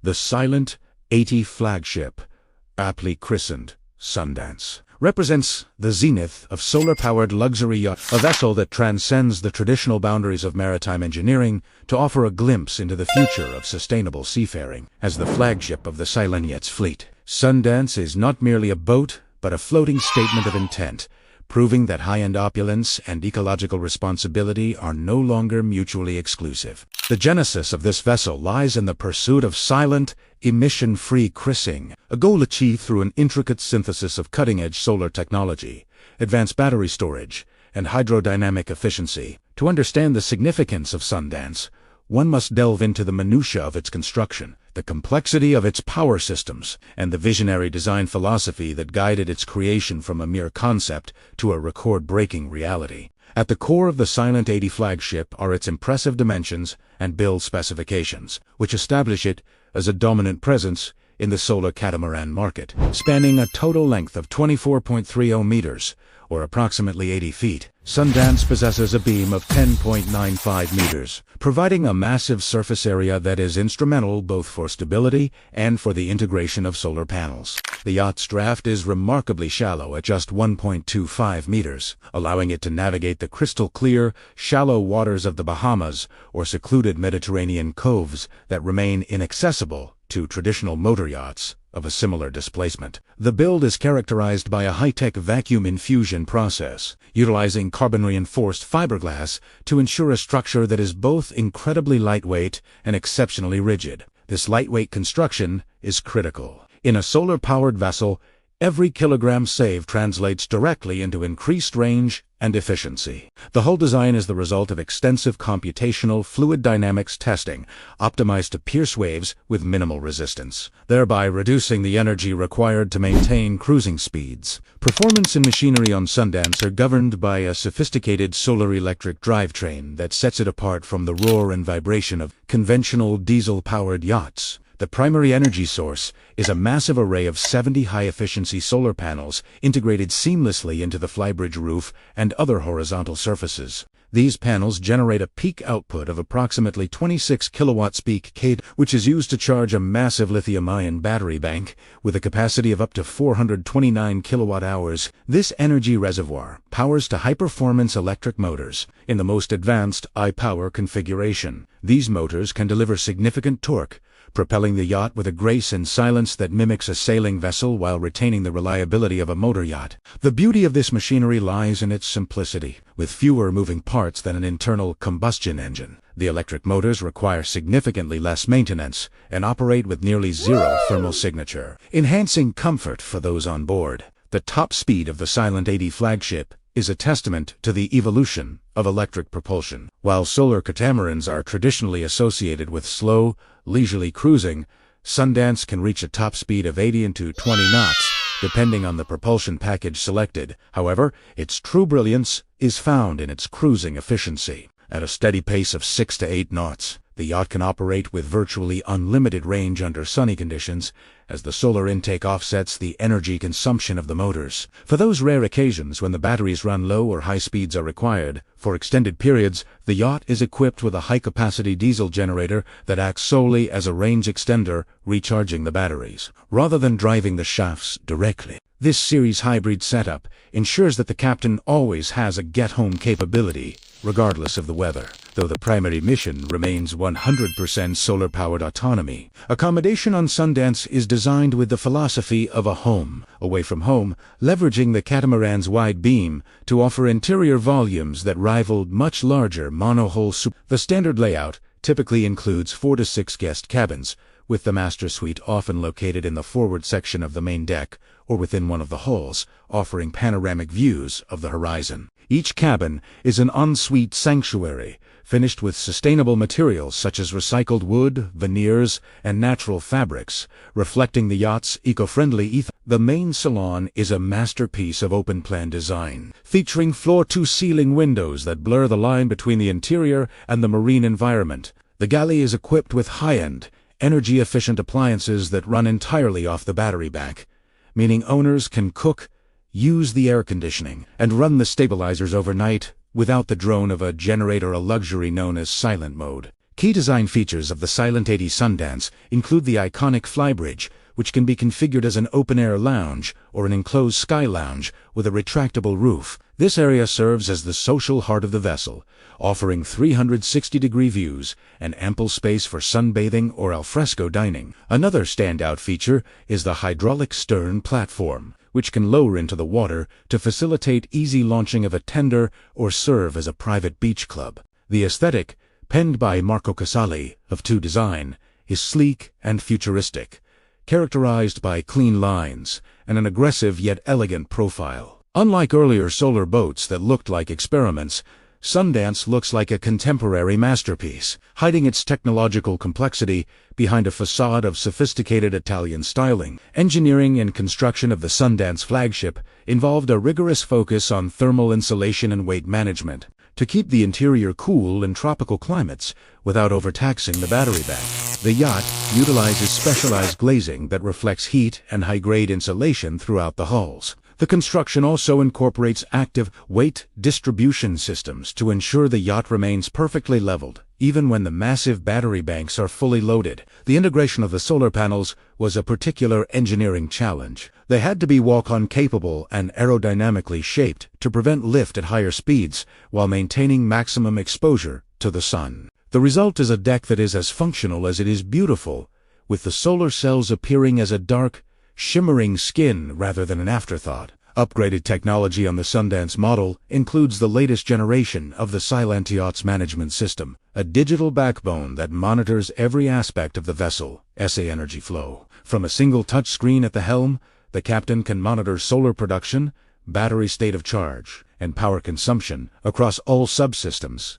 The Silent 80 Flagship, aptly christened Sundance, represents the zenith of solar-powered luxury yacht, a vessel that transcends the traditional boundaries of maritime engineering to offer a glimpse into the future of sustainable seafaring. As the flagship of the Silent Yachts fleet, Sundance is not merely a boat, but a floating statement of intent, proving that high-end opulence and ecological responsibility are no longer mutually exclusive. The genesis of this vessel lies in the pursuit of silent, emission-free cruising, a goal achieved through an intricate synthesis of cutting-edge solar technology, advanced battery storage, and hydrodynamic efficiency. To understand the significance of Sundance, one must delve into the minutiae of its construction, the complexity of its power systems, and the visionary design philosophy that guided its creation from a mere concept to a record-breaking reality. At the core of the Silent 80 flagship are its impressive dimensions and build specifications, which establish it as a dominant presence in the solar catamaran market. Spanning a total length of 24.30 meters, or approximately 80 feet, Sundance possesses a beam of 10.95 meters, providing a massive surface area that is instrumental both for stability and for the integration of solar panels. The yacht's draft is remarkably shallow at just 1.25 meters, allowing it to navigate the crystal-clear, shallow waters of the Bahamas or secluded Mediterranean coves that remain inaccessible to traditional motor yachts of a similar displacement. The build is characterized by a high-tech vacuum infusion process, utilizing carbon-reinforced fiberglass to ensure a structure that is both incredibly lightweight and exceptionally rigid. This lightweight construction is critical. In a solar-powered vessel, every kilogram saved translates directly into increased range and efficiency. The whole design is the result of extensive computational fluid dynamics testing, optimized to pierce waves with minimal resistance, thereby reducing the energy required to maintain cruising speeds. Performance and machinery on Sundance are governed by a sophisticated solar-electric drivetrain that sets it apart from the roar and vibration of conventional diesel-powered yachts. The primary energy source is a massive array of 70 high-efficiency solar panels integrated seamlessly into the flybridge roof and other horizontal surfaces. These panels generate a peak output of approximately 26 kilowatts peak kW, which is used to charge a massive lithium-ion battery bank with a capacity of up to 429 kilowatt-hours. This energy reservoir powers to high-performance electric motors in the most advanced I-Power configuration. These motors can deliver significant torque, propelling the yacht with a grace and silence that mimics a sailing vessel while retaining the reliability of a motor yacht. The beauty of this machinery lies in its simplicity. With fewer moving parts than an internal combustion engine, the electric motors require significantly less maintenance and operate with nearly zero thermal signature, enhancing comfort for those on board. The top speed of the Silent 80 flagship is a testament to the evolution of electric propulsion. While solar catamarans are traditionally associated with slow, leisurely cruising, Sundance can reach a top speed of 80 to 20 knots, depending on the propulsion package selected. However, its true brilliance is found in its cruising efficiency. At a steady pace of 6 to 8 knots, the yacht can operate with virtually unlimited range under sunny conditions, as the solar intake offsets the energy consumption of the motors. For those rare occasions when the batteries run low or high speeds are required, for extended periods, the yacht is equipped with a high-capacity diesel generator that acts solely as a range extender, recharging the batteries, rather than driving the shafts directly. This series hybrid setup ensures that the captain always has a get-home capability, regardless of the weather, though the primary mission remains 100% solar-powered autonomy. Accommodation on Sundance is designed with the philosophy of a home away from home, leveraging the catamaran's wide beam to offer interior volumes that rivaled much larger monohull The standard layout typically includes 4 to 6 guest cabins, with the master suite often located in the forward section of the main deck or within one of the hulls, offering panoramic views of the horizon. Each cabin is an ensuite sanctuary, finished with sustainable materials such as recycled wood, veneers, and natural fabrics, reflecting the yacht's eco-friendly ethos. The main salon is a masterpiece of open-plan design, featuring floor-to-ceiling windows that blur the line between the interior and the marine environment. The galley is equipped with high-end, energy-efficient appliances that run entirely off the battery bank, meaning owners can cook, use the air conditioning, and run the stabilizers overnight without the drone of a generator, a luxury known as silent mode. Key design features of the Silent 80 Sundance include the iconic flybridge, which can be configured as an open-air lounge or an enclosed sky lounge with a retractable roof. This area serves as the social heart of the vessel, offering 360-degree views and ample space for sunbathing or alfresco dining. Another standout feature is the hydraulic stern platform, which can lower into the water to facilitate easy launching of a tender or serve as a private beach club. The aesthetic, penned by Marco Casali of 2 Design, is sleek and futuristic, characterized by clean lines and an aggressive yet elegant profile. Unlike earlier solar boats that looked like experiments, Sundance looks like a contemporary masterpiece, hiding its technological complexity behind a facade of sophisticated Italian styling. Engineering and construction of the Sundance flagship involved a rigorous focus on thermal insulation and weight management to keep the interior cool in tropical climates without overtaxing the battery bank. The yacht utilizes specialized glazing that reflects heat and high-grade insulation throughout the hulls. The construction also incorporates active weight distribution systems to ensure the yacht remains perfectly leveled, even when the massive battery banks are fully loaded. The integration of the solar panels was a particular engineering challenge. They had to be walk-on capable and aerodynamically shaped to prevent lift at higher speeds while maintaining maximum exposure to the sun. The result is a deck that is as functional as it is beautiful, with the solar cells appearing as a dark, shimmering skin rather than an afterthought. Upgraded technology on the Sundance model includes the latest generation of the Silent Yachts Management System, a digital backbone that monitors every aspect of the vessel, SA energy flow. From a single touchscreen at the helm, the captain can monitor solar production, battery state of charge, and power consumption across all subsystems.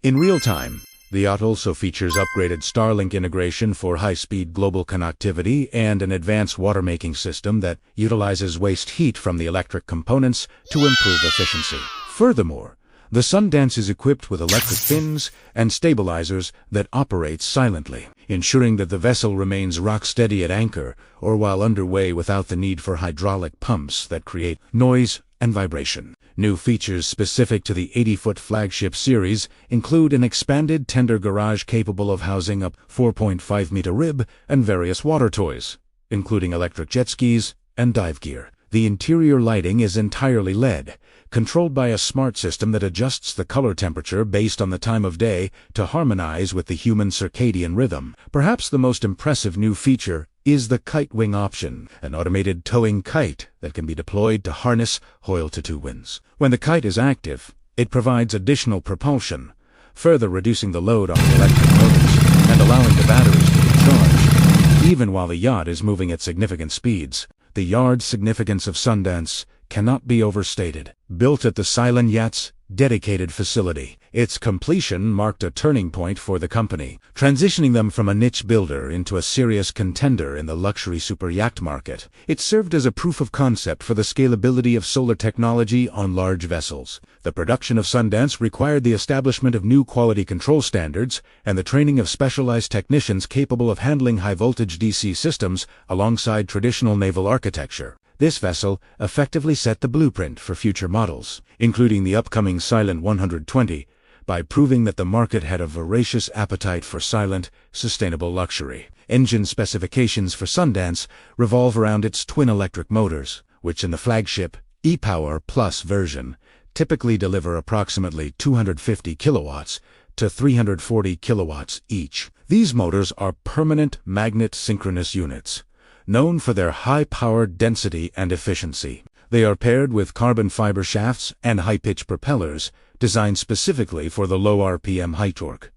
In real time, the yacht also features upgraded Starlink integration for high-speed global connectivity and an advanced water-making system that utilizes waste heat from the electric components to improve efficiency. Furthermore, the Sundance is equipped with electric fins and stabilizers that operate silently, ensuring that the vessel remains rock-steady at anchor or while underway without the need for hydraulic pumps that create noise and vibration. New features specific to the 80-foot flagship series include an expanded tender garage capable of housing a 4.5-meter rib and various water toys, including electric jet skis and dive gear. The interior lighting is entirely LED, controlled by a smart system that adjusts the color temperature based on the time of day to harmonize with the human circadian rhythm. Perhaps the most impressive new feature is the kite wing option, an automated towing kite that can be deployed to harness hoil-to-two winds. When the kite is active, it provides additional propulsion, further reducing the load on the electric motors and allowing the batteries to be charged. Even while the yacht is moving at significant speeds, the yard's significance of Sundance cannot be overstated. Built at the Silent Yachts dedicated facility, its completion marked a turning point for the company, transitioning them from a niche builder into a serious contender in the luxury superyacht market. It served as a proof of concept for the scalability of solar technology on large vessels. The production of Sundance required the establishment of new quality control standards and the training of specialized technicians capable of handling high-voltage DC systems alongside traditional naval architecture. This vessel effectively set the blueprint for future models, including the upcoming Silent 120, by proving that the market had a voracious appetite for silent, sustainable luxury. Engine specifications for Sundance revolve around its twin electric motors, which in the flagship E-Power Plus version typically deliver approximately 250 kilowatts to 340 kilowatts each. These motors are permanent magnet synchronous units, known for their high power density and efficiency. They are paired with carbon fiber shafts and high-pitch propellers designed specifically for the low RPM high torque.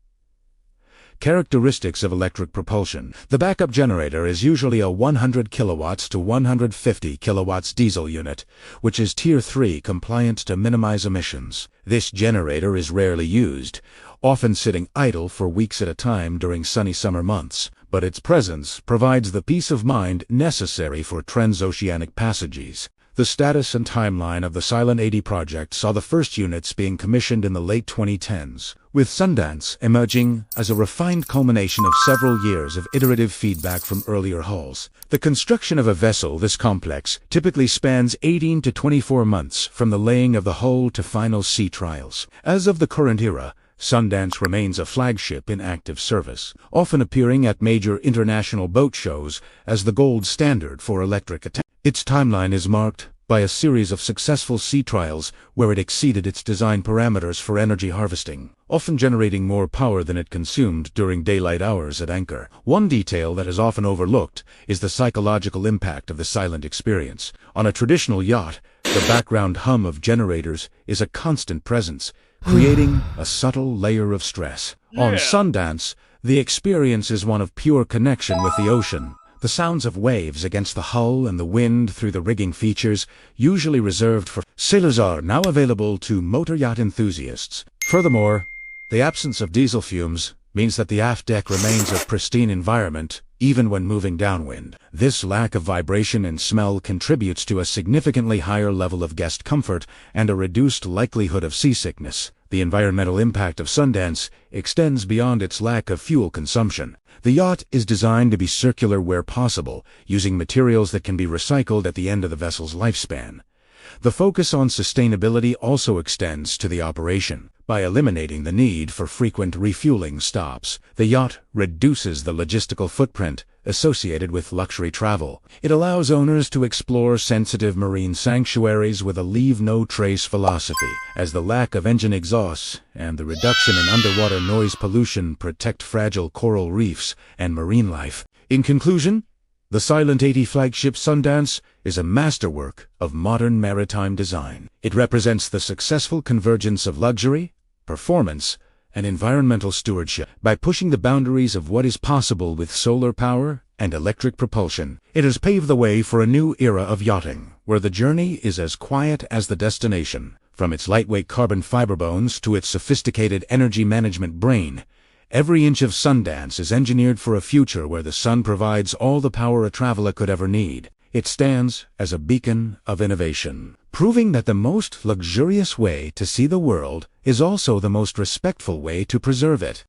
Characteristics of electric propulsion. The backup generator is usually a 100 kilowatts to 150 kilowatts diesel unit, which is Tier 3 compliant to minimize emissions. This generator is rarely used, often sitting idle for weeks at a time during sunny summer months, but its presence provides the peace of mind necessary for transoceanic passages. The status and timeline of the Silent 80 project saw the first units being commissioned in the late 2010s, with Sundance emerging as a refined culmination of several years of iterative feedback from earlier hulls. The construction of a vessel this complex typically spans 18 to 24 months from the laying of the hull to final sea trials. As of the current era, Sundance remains a flagship in active service, often appearing at major international boat shows as the gold standard for electric attachment. Its timeline is marked by a series of successful sea trials where it exceeded its design parameters for energy harvesting, often generating more power than it consumed during daylight hours at anchor. One detail that is often overlooked is the psychological impact of the silent experience. On a traditional yacht, the background hum of generators is a constant presence, creating a subtle layer of stress. On Sundance, the experience is one of pure connection with the ocean. The sounds of waves against the hull and the wind through the rigging features, usually reserved for sailors, are now available to motor yacht enthusiasts. Furthermore, the absence of diesel fumes means that the aft deck remains a pristine environment, even when moving downwind. This lack of vibration and smell contributes to a significantly higher level of guest comfort and a reduced likelihood of seasickness. The environmental impact of Sundance extends beyond its lack of fuel consumption. The yacht is designed to be circular where possible, using materials that can be recycled at the end of the vessel's lifespan. The focus on sustainability also extends to the operation. By eliminating the need for frequent refueling stops, the yacht reduces the logistical footprint associated with luxury travel. It allows owners to explore sensitive marine sanctuaries with a leave-no-trace philosophy, as the lack of engine exhausts and the reduction in underwater noise pollution protect fragile coral reefs and marine life. In conclusion, the Silent 80 flagship Sundance is a masterwork of modern maritime design. It represents the successful convergence of luxury, performance, and environmental stewardship. By pushing the boundaries of what is possible with solar power and electric propulsion, it has paved the way for a new era of yachting, where the journey is as quiet as the destination. From its lightweight carbon fiber bones to its sophisticated energy management brain, every inch of Sundance is engineered for a future where the sun provides all the power a traveler could ever need. It stands as a beacon of innovation, proving that the most luxurious way to see the world is also the most respectful way to preserve it.